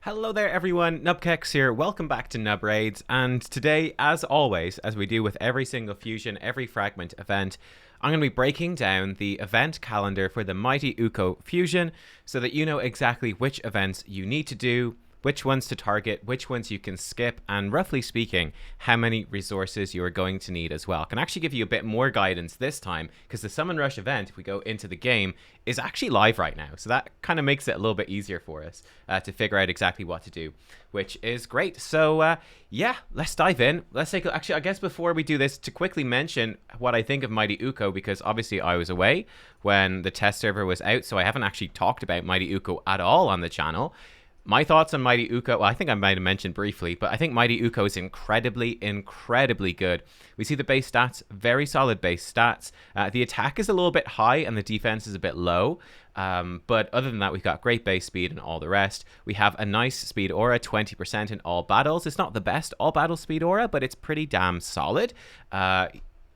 Hello there everyone, nubkeks here, welcome back to Nub Raids, and today, as always, as we do with every single fusion, every fragment event, I'm going to be breaking down the event calendar for the Mighty UKKO fusion so that you know exactly which events you need to do, which ones to target, which ones you can skip, and roughly speaking, how many resources you are going to need as well. I can actually give you a bit more guidance this time because the Summon Rush event, if we go into the game, is actually live right now. So that kind of makes it a little bit easier for us to figure out exactly what to do, which is great. So yeah, let's dive in. Let's take, actually, I guess before we do this, to quickly mention what I think of Mighty UKKO, because obviously I was away when the test server was out, so I haven't actually talked about Mighty UKKO at all on the channel. My thoughts on Mighty UKKO, well, I think I might have mentioned briefly, but I think Mighty UKKO is incredibly good. We see the base stats, very solid base stats. The attack is a little bit high and the defense is a bit low. But other than that, we've got great base speed and all the rest. We have a nice speed aura, 20% in all battles. It's not the best all battle speed aura, but it's pretty damn solid.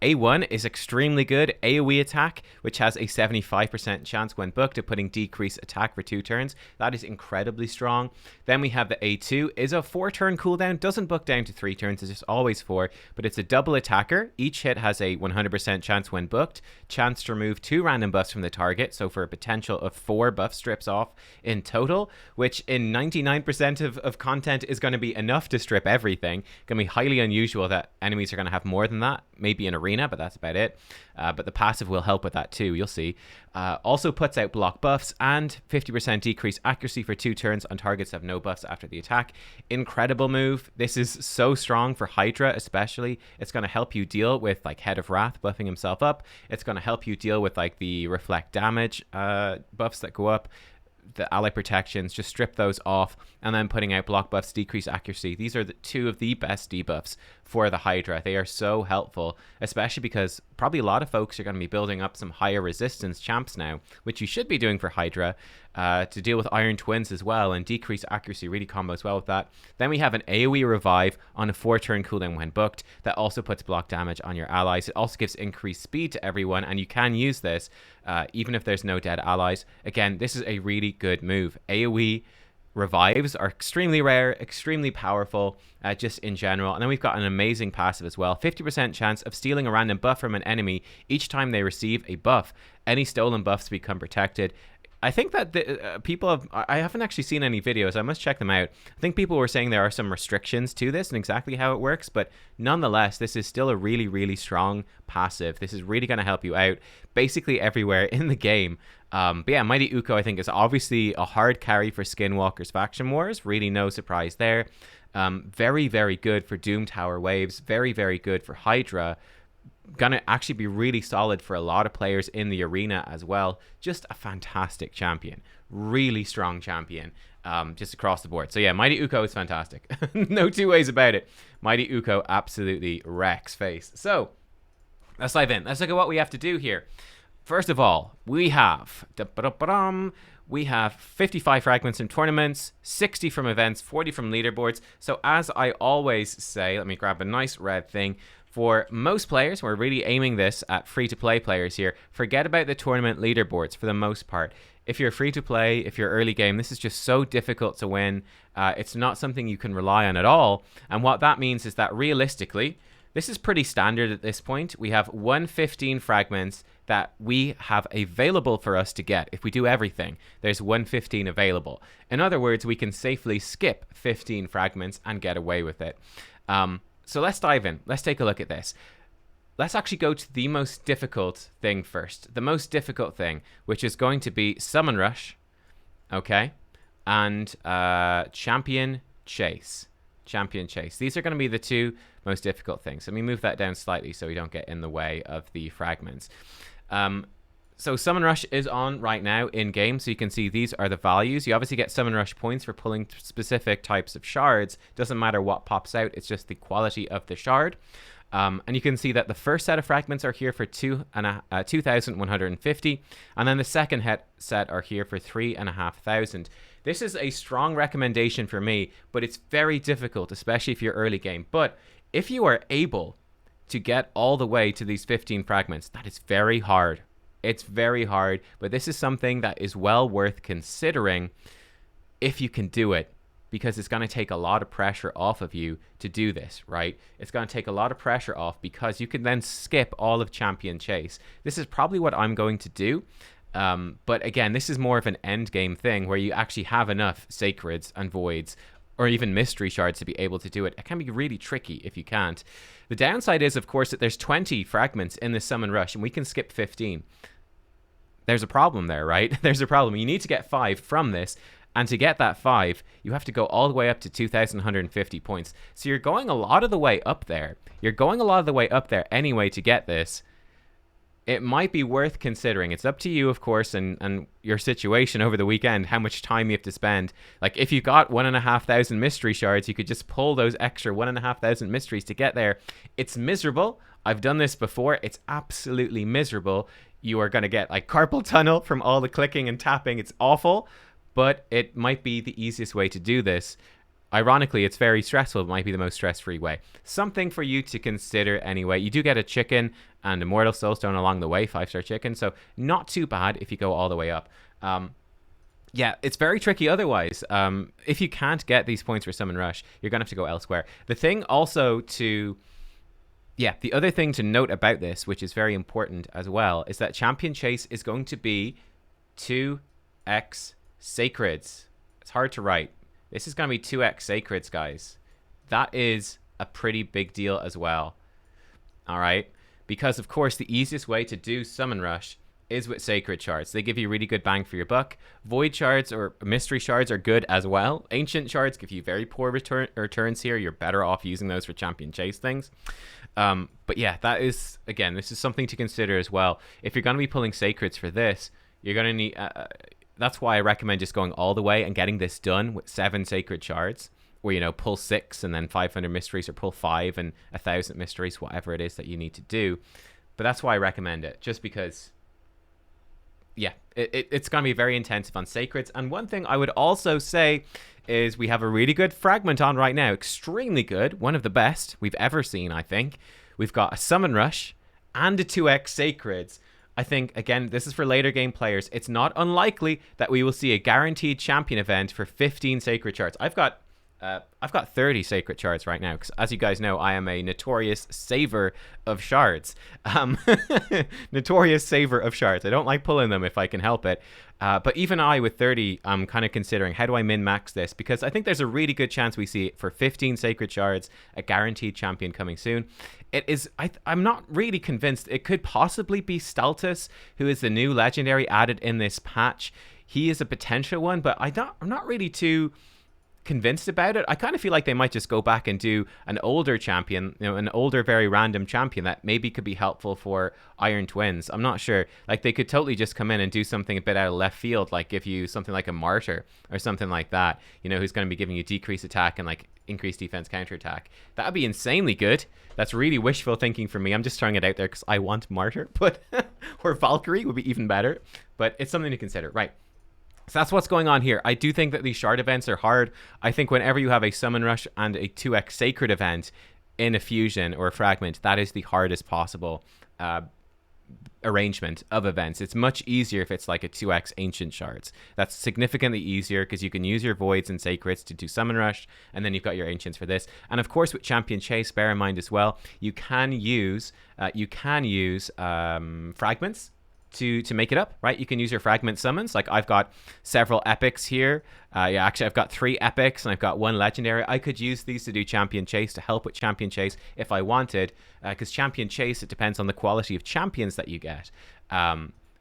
A1 is extremely good. AoE attack, which has a 75% chance when booked of putting decreased attack for 2 turns. That is incredibly strong. Then we have the A2, is a 4-turn cooldown. Doesn't book down to 3 turns, it's just always 4. But it's a double attacker. Each hit has a 100% chance when booked. Chance to remove 2 random buffs from the target. So for a potential of 4 buff strips off in total, which in 99% of content is going to be enough to strip everything. Going to be highly unusual that enemies are going to have more than that. Maybe in arena, but that's about it. But the passive will help with that too, you'll see. Also puts out block buffs and 50% decreased accuracy for 2 turns on targets that have no buffs after the attack. Incredible move. This is so strong for Hydra especially. It's going to help you deal with like Head of Wrath buffing himself up. It's going to help you deal with like the reflect damage buffs that go up. The ally protections, just strip those off, and then putting out block buffs, decrease accuracy. These are the 2 of the best debuffs for the Hydra. They are so helpful, especially because probably a lot of folks are going to be building up some higher resistance champs now, which you should be doing for Hydra, to deal with Iron Twins as well, and decrease accuracy really combos well with that. Then we have an AoE revive on a 4-turn cooldown when booked that also puts block damage on your allies. It also gives increased speed to everyone, and you can use this even if there's no dead allies. Again, this is a really good move. AoE revives are extremely rare, extremely powerful, just in general. And then we've got an amazing passive as well. 50% chance of stealing a random buff from an enemy each time they receive a buff. Any stolen buffs become protected. I think that the, people have, I haven't actually seen any videos. I must check them out. I think people were saying there are some restrictions to this and exactly how it works, but nonetheless, this is still a really strong passive. This is really going to help you out basically everywhere in the game. But yeah, Mighty UKKO, I think, is obviously a hard carry for Skinwalker's Faction Wars. Really no surprise there. Very good for Doom Tower waves. Very good for Hydra. Gonna actually be really solid for a lot of players in the arena as well. Just a fantastic champion. Really strong champion. Just across the board. So yeah, Mighty UKKO is fantastic. No 2 ways about it. Mighty UKKO absolutely wrecks face. So let's dive in. Let's look at what we have to do here. First of all, we have 55 fragments from tournaments, 60 from events, 40 from leaderboards. So as I always say, let me grab a nice red thing. For most players, we're really aiming this at free-to-play players here. Forget about the tournament leaderboards for the most part. If you're free-to-play, if you're early game, this is just so difficult to win. It's not something you can rely on at all. And what that means is that realistically, this is pretty standard at this point. We have 115 fragments that we have available for us to get. If we do everything, there's 115 available. In other words, we can safely skip 15 fragments and get away with it. So let's dive in. Let's take a look at this. Let's actually go to the most difficult thing first. The most difficult thing, which is going to be Summon Rush, okay, and Champion Chase. Champion Chase. These are going to be the 2 most difficult things. Let me move that down slightly so we don't get in the way of the fragments. So Summon Rush is on right now in game, so you can see these are the values. You obviously get Summon Rush points for pulling specific types of shards. Doesn't matter what pops out, it's just the quality of the shard. And you can see that the first set of fragments are here for 2,150, and then the second set are here for 3,500. This is a strong recommendation for me, but it's very difficult, especially if you're early game. But if you are able to get all the way to these 15 fragments, that is very hard. It's very hard, but this is something that is well worth considering if you can do it. because it's going to take a lot of pressure off of you to do this, right? It's going to take a lot of pressure off because you can then skip all of Champion Chase. This is probably what I'm going to do. But again, this is more of an end game thing where you actually have enough Sacreds and Voids or even Mystery Shards to be able to do it. It can be really tricky if you can't. The downside is, of course, that there's 20 fragments in this Summon Rush and we can skip 15. There's a problem there, right? There's a problem. You need to get 5 from this. And to get that 5, you have to go all the way up to 2,150 points. So you're going a lot of the way up there. You're going a lot of the way up there anyway to get this. It might be worth considering. It's up to you, of course, and your situation over the weekend, how much time you have to spend. Like, if you got 1,500 mystery shards, you could just pull those extra 1,500 mysteries to get there. It's miserable. I've done this before. It's absolutely miserable. You are going to get, like, carpal tunnel from all the clicking and tapping. It's awful, but it might be the easiest way to do this. Ironically, it's very stressful. It might be the most stress-free way. Something for you to consider anyway. You do get a chicken and Immortal Soulstone along the way, 5-star chicken, so not too bad if you go all the way up. Yeah, it's very tricky otherwise. If you can't get these points for Summon Rush, you're going to have to go elsewhere. The thing also to... Yeah, the other thing to note about this, which is very important as well, is that Champion Chase is going to be 2x Sacreds. It's hard to write. This is going to be 2x Sacreds, guys. That is a pretty big deal as well. All right? Because, of course, the easiest way to do Summon Rush is with Sacred Shards. They give you really good bang for your buck. Void Shards or Mystery Shards are good as well. Ancient Shards give you very poor returns here. You're better off using those for Champion Chase things. But yeah, that is, again, this is something to consider as well. If you're going to be pulling Sacreds for this, you're going to need... that's why I recommend just going all the way and getting this done with 7 Sacred Shards, where, you know, pull 6 and then 500 mysteries, or pull 5 and 1,000 mysteries, whatever it is that you need to do. But that's why I recommend it, just because, yeah, it's going to be very intensive on Sacreds. And one thing I would also say is we have a really good Fragment on right now, extremely good, one of the best we've ever seen, I think. We've got a Summon Rush and a 2x Sacreds. I think, again, this is for later game players. It's not unlikely that we will see a guaranteed champion event for 15 Sacred Shards. I've got 30 Sacred Shards right now, because as you guys know, I am a notorious saver of shards. Notorious saver of shards. I don't like pulling them if I can help it. But even I, with 30, I'm kind of considering, how do I min-max this? Because I think there's a really good chance we see it for 15 Sacred Shards, a guaranteed champion coming soon. It is, I'm not really convinced. It could possibly be Staltus, who is the new legendary added in this patch. He is a potential one, but I'm not really too convinced about it. I kind of feel like they might just go back and do an older champion, you know, an older, very random champion that maybe could be helpful for Iron Twins. I'm not sure. Like, they could totally just come in and do something a bit out of left field, like give you something like a Martyr or something like that, you know, who's going to be giving you decreased attack and like increased defense counterattack. That would be insanely good. That's really wishful thinking for me. I'm just throwing it out there because I want Martyr, but or Valkyrie would be even better. But it's something to consider, right? So that's what's going on here. I do think that these shard events are hard. I think whenever you have a Summon Rush and a 2x Sacred event in a Fusion or a Fragment, that is the hardest possible arrangement of events. It's much easier if it's like a 2x Ancient Shards. That's significantly easier because you can use your Voids and Sacreds to do Summon Rush, and then you've got your Ancients for this. And of course, with Champion Chase, bear in mind as well, you can use Fragments to make it up, right? You can use your Fragment summons. Like, I've got several epics here. Yeah, actually, I've got 3 epics and I've got 1 legendary. I could use these to do Champion Chase, to help with Champion Chase if I wanted, because Champion Chase, it depends on the quality of champions that you get.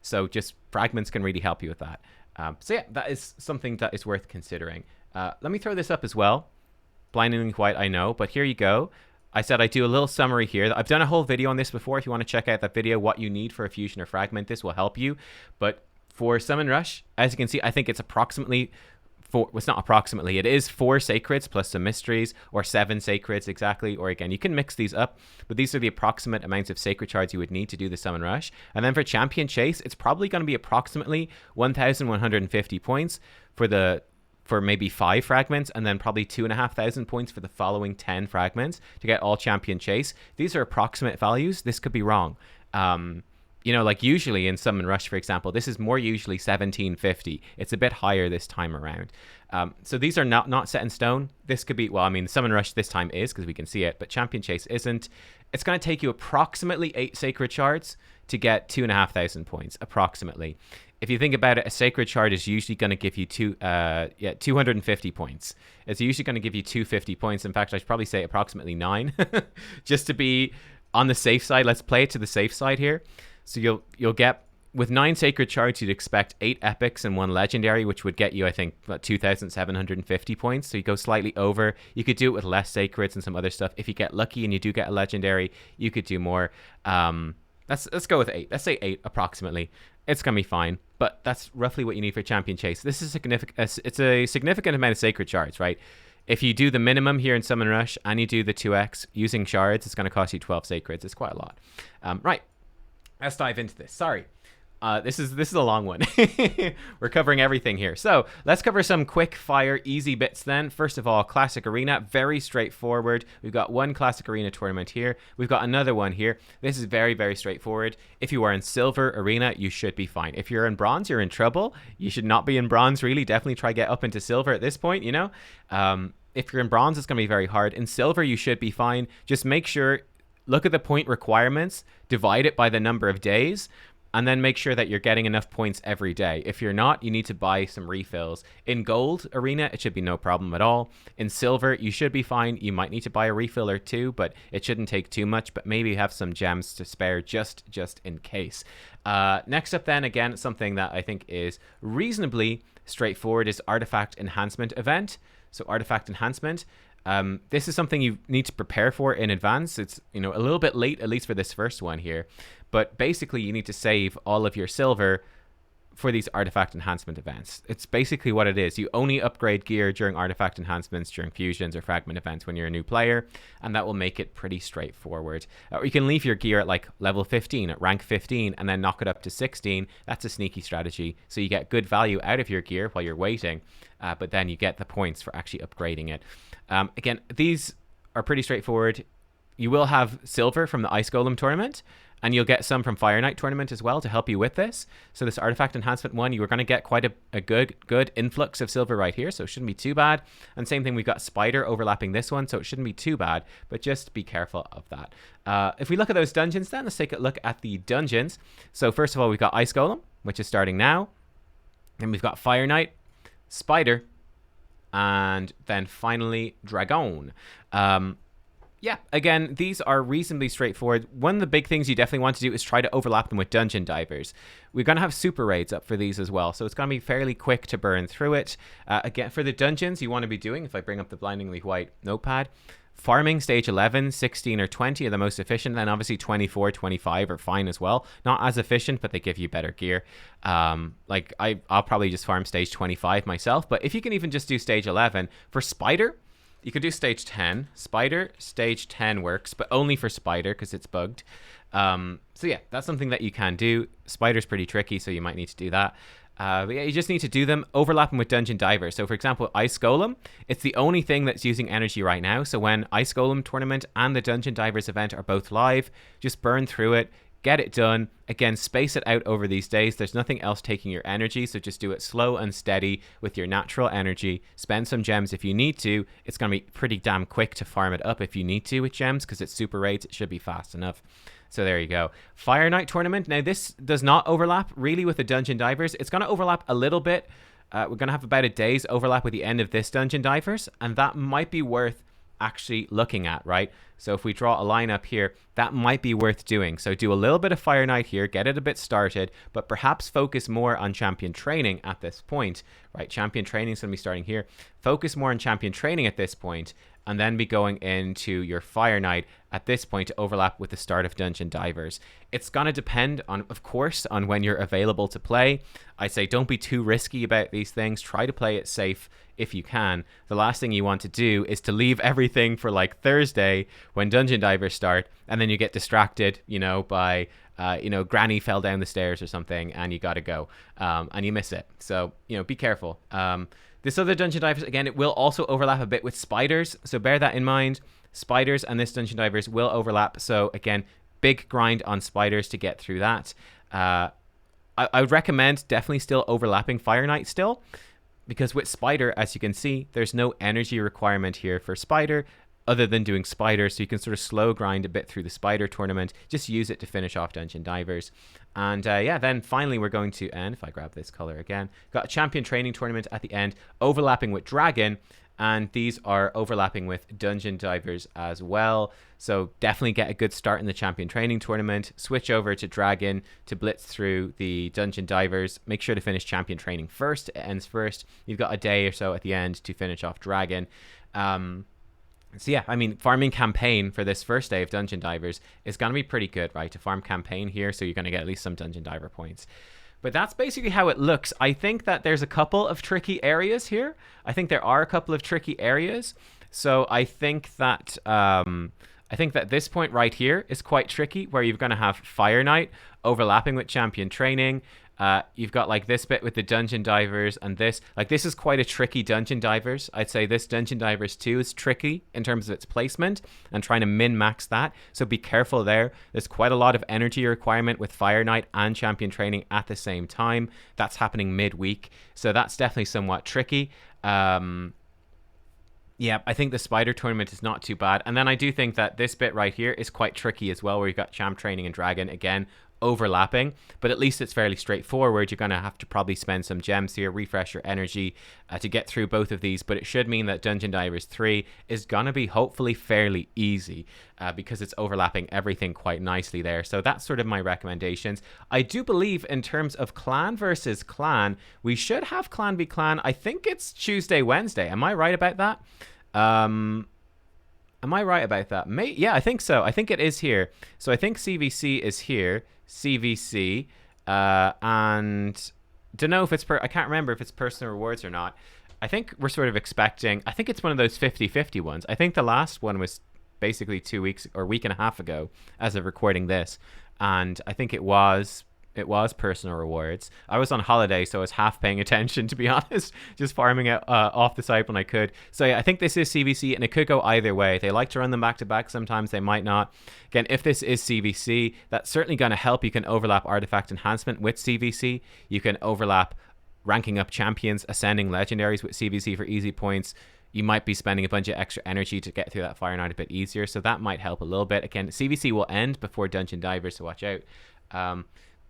So just Fragments can really help you with that. So yeah, that is something that is worth considering. Let me throw this up as well. Blindingly white, I know, but here you go. I said I'd do a little summary here. I've done a whole video on this before. If you want to check out that video, what you need for a Fusion or Fragment, this will help you. But for Summon Rush, as you can see, I think it's approximately well, it's not approximately, it is 4 Sacreds plus some mysteries, or 7 Sacreds exactly, or again, you can mix these up, but these are the approximate amounts of Sacred Shards you would need to do the Summon Rush. And then for Champion Chase, it's probably going to be approximately 1,150 points for maybe 5 fragments, and then probably 2,500 points for the following 10 fragments to get all Champion Chase. These are approximate values. This could be wrong. you know, like usually in Summon Rush, for example, this is more usually 1750. It's a bit higher this time around. So these are not set in stone. This could be, well, I mean, Summon Rush this time is because we can see it, but Champion Chase isn't. It's going to take you approximately 8 Sacred Shards to get 2,500 points, approximately. If you think about it, a Sacred Shard is usually going to give you 250 points. It's usually going to give you 250 points. In fact, I should probably say approximately 9, just to be on the safe side. Let's play it to the safe side here. So you'll get, with 9 Sacred Shards, you'd expect 8 Epics and 1 Legendary, which would get you, I think, about 2,750 points. So you go slightly over. You could do it with less Sacreds and some other stuff. If you get lucky and you do get a Legendary, you could do more. Let's go with 8. Let's say 8 approximately. It's going to be fine, but that's roughly what you need for Champion Chase. This is it's a significant amount of Sacred Shards, right? If you do the minimum here in Summon Rush and you do the 2x using shards, it's going to cost you 12 Sacreds. It's quite a lot. Right. Let's dive into this. Sorry. This is a long one. We're covering everything here. So let's cover some quick fire, easy bits then. First of all, Classic Arena, very straightforward. We've got one Classic Arena tournament here. We've got another one here. This is very, very straightforward. If you are in Silver Arena, you should be fine. If you're in Bronze, you're in trouble. You should not be in Bronze, really. Definitely try to get up into Silver at this point, you know. If you're in Bronze, it's going to be very hard. In Silver, you should be fine. Just make sure, look at the point requirements, divide it by the number of days, and then make sure that you're getting enough points every day. If you're not, you need to buy some refills. In Gold Arena, it should be no problem at all. In Silver, you should be fine. You might need to buy a refill or two, but it shouldn't take too much, but maybe have some gems to spare just in case. Next up then, again, something that I think is reasonably straightforward is Artifact Enhancement event. So Artifact Enhancement. This is something you need to prepare for in advance. It's, you know, a little bit late, at least for this first one here. But basically, you need to save all of your silver for these artifact enhancement events. It's basically what it is. You only upgrade gear during artifact enhancements, during fusions or fragment events when you're a new player, and that will make it pretty straightforward. Or you can leave your gear at like level 15, at rank 15, and then knock it up to 16. That's a sneaky strategy. So you get good value out of your gear while you're waiting, but then you get the points for actually upgrading it. Again, these are pretty straightforward. You will have silver from the Ice Golem tournament, and you'll get some from Fire Knight tournament as well to help you with this. So this artifact enhancement one, you are going to get quite a good influx of silver right here, so it shouldn't be too bad. And same thing, we've got Spider overlapping this one, so it shouldn't be too bad, but just be careful of that. If we look at those dungeons then, let's take a look at the dungeons. So first of all, we've got Ice Golem, which is starting now. Then we've got Fire Knight, Spider, and then finally Dragon. Yeah, again, these are reasonably straightforward. One of the big things you definitely want to do is try to overlap them with Dungeon Divers. We're going to have super raids up for these as well, so it's going to be fairly quick to burn through it. Again, for the dungeons, you want to be doing, if I bring up the blindingly white notepad, farming stage 11, 16, or 20 are the most efficient, and obviously 24, 25 are fine as well. Not as efficient, but they give you better gear. Like, I'll probably just farm stage 25 myself, but if you can even just do stage 11, for Spider, you could do stage 10. Spider, stage 10 works, but only for Spider because it's bugged. So yeah, that's something that you can do. Spider's pretty tricky, so you might need to do that. But yeah, you just need to do them, overlap them with Dungeon Diver. So for example, Ice Golem, it's the only thing that's using energy right now. So when Ice Golem tournament and the Dungeon Divers event are both live, just burn through it, get it done. Again, space it out over these days. There's nothing else taking your energy, so just do it slow and steady with your natural energy. Spend some gems if you need to. It's going to be pretty damn quick to farm it up if you need to with gems, because it's super raids. It should be fast enough. So there you go. Fire Knight tournament. Now, this does not overlap really with the Dungeon Divers. It's going to overlap a little bit. We're going to have about a day's overlap with the end of this Dungeon Divers, and that might be worth actually looking at, right? So if we draw a line up here, that might be worth doing. So do a little bit of Fire Knight here, get it a bit started, but perhaps focus more on champion training at this point, right? Champion training is going to be starting here. Focus more on champion training at this point, and then be going into your Fire Knight at this point to overlap with the start of Dungeon Divers. It's going to depend on, of course, on when you're available to play. I say don't be too risky about these things. Try to play it safe if you can. The last thing you want to do is to leave everything for like Thursday when Dungeon Divers start, and then you get distracted, you know, by Granny fell down the stairs or something, and you got to go, and you miss it. So, you know, be careful. This other Dungeon Divers, again, it will also overlap a bit with Spiders, so bear that in mind. Spiders and this Dungeon Divers will overlap, so again, big grind on spiders to get through that. I would recommend definitely still overlapping Fire Knight still, because with Spider, as you can see, there's no energy requirement here for Spider other than doing Spider, so you can sort of slow grind a bit through the Spider tournament. Just use it to finish off Dungeon Divers. And yeah, then finally we're going to end, if I grab this color again, got a Champion Training Tournament at the end, overlapping with Dragon, and these are overlapping with Dungeon Divers as well. So definitely get a good start in the Champion Training Tournament, switch over to Dragon to blitz through the Dungeon Divers. Make sure to finish Champion Training first, it ends first. You've got a day or so at the end to finish off Dragon. So yeah, I mean, farming campaign for this first day of Dungeon Divers is going to be pretty good, right? To farm campaign here, so you're going to get at least some Dungeon Diver points. But that's basically how it looks. I think that there's a couple of tricky areas here. I think there are a couple of tricky areas. So I think that this point right here is quite tricky, where you're going to have Fire Knight overlapping with Champion Training. You've got like this bit with the Dungeon Divers, and this is quite a tricky Dungeon Divers. I'd say this Dungeon Divers 2 is tricky in terms of its placement and trying to min-max that, so be careful there. There's quite a lot of energy requirement with Fire Knight and Champion Training at the same time. That's happening midweek, so that's definitely somewhat tricky. Yeah, I think the Spider tournament is not too bad. And then I do think that this bit right here is quite tricky as well, where you've got Champ Training and Dragon again overlapping, but at least it's fairly straightforward. You're going to have to probably spend some gems here, refresh your energy to get through both of these, but it should mean that Dungeon Divers 3 is going to be hopefully fairly easy because it's overlapping everything quite nicely there. So that's sort of my recommendations. I do believe in terms of clan versus clan, we should have clan v clan. I think it's Tuesday, Wednesday. Am I right about that? Am I right about that? Yeah, I think so. I think it is here. So I think CVC is here. CVC. And don't know if it's I can't remember if it's personal rewards or not. I think we're sort of expecting, I think it's one of those 50-50 ones. I think the last one was basically 2 weeks or a week and a half ago as of recording this. And I think it was personal rewards. I was on holiday, so I was half paying attention, to be honest, just farming it off the side when I could. So yeah, I think this is CVC, and it could go either way. They like to run them back to back. Sometimes they might not. Again, if this is CVC, that's certainly going to help. You can overlap artifact enhancement with CVC. You can overlap ranking up champions, ascending legendaries with CVC for easy points. You might be spending a bunch of extra energy to get through that Fire Knight a bit easier, so that might help a little bit. Again, CVC will end before Dungeon Divers, so watch out.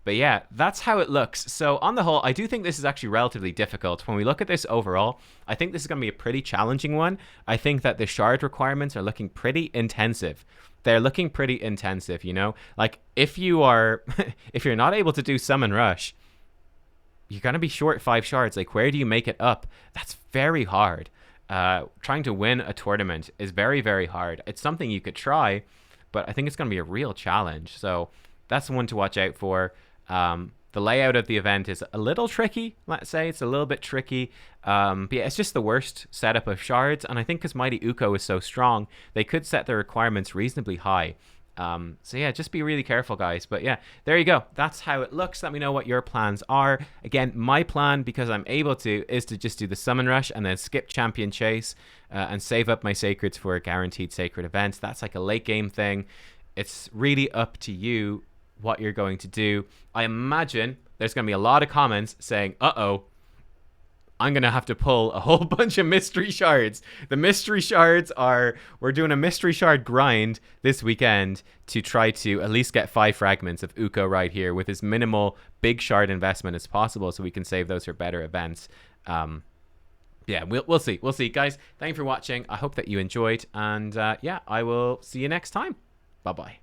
But yeah, that's how it looks. So on the whole, I do think this is actually relatively difficult. When we look at this overall, I think this is going to be a pretty challenging one. I think that the shard requirements are looking pretty intensive. They're looking pretty intensive, you know? Like, if you're not able to do Summon Rush, you're going to be short 5 shards. Like, where do you make it up? That's very hard. Trying to win a tournament is very, very hard. It's something you could try, but I think it's going to be a real challenge. So that's one to watch out for. The layout of the event is a little tricky, let's say. It's a little bit tricky. But yeah, it's just the worst setup of shards. And I think because Mighty UKKO is so strong, they could set their requirements reasonably high. So yeah, just be really careful, guys. But yeah, there you go. That's how it looks. Let me know what your plans are. Again, my plan, because I'm able to, is to just do the Summon Rush and then skip Champion Chase and save up my Sacreds for a guaranteed Sacred event. That's like a late game thing. It's really up to you what you're going to do. I imagine there's going to be a lot of comments saying, uh-oh, I'm going to have to pull a whole bunch of mystery shards. The mystery shards are, we're doing a mystery shard grind this weekend to try to at least get 5 fragments of UKKO right here with as minimal big shard investment as possible, so we can save those for better events. Yeah, we'll see. We'll see. Guys, thank you for watching. I hope that you enjoyed. And yeah, I will see you next time. Bye-bye.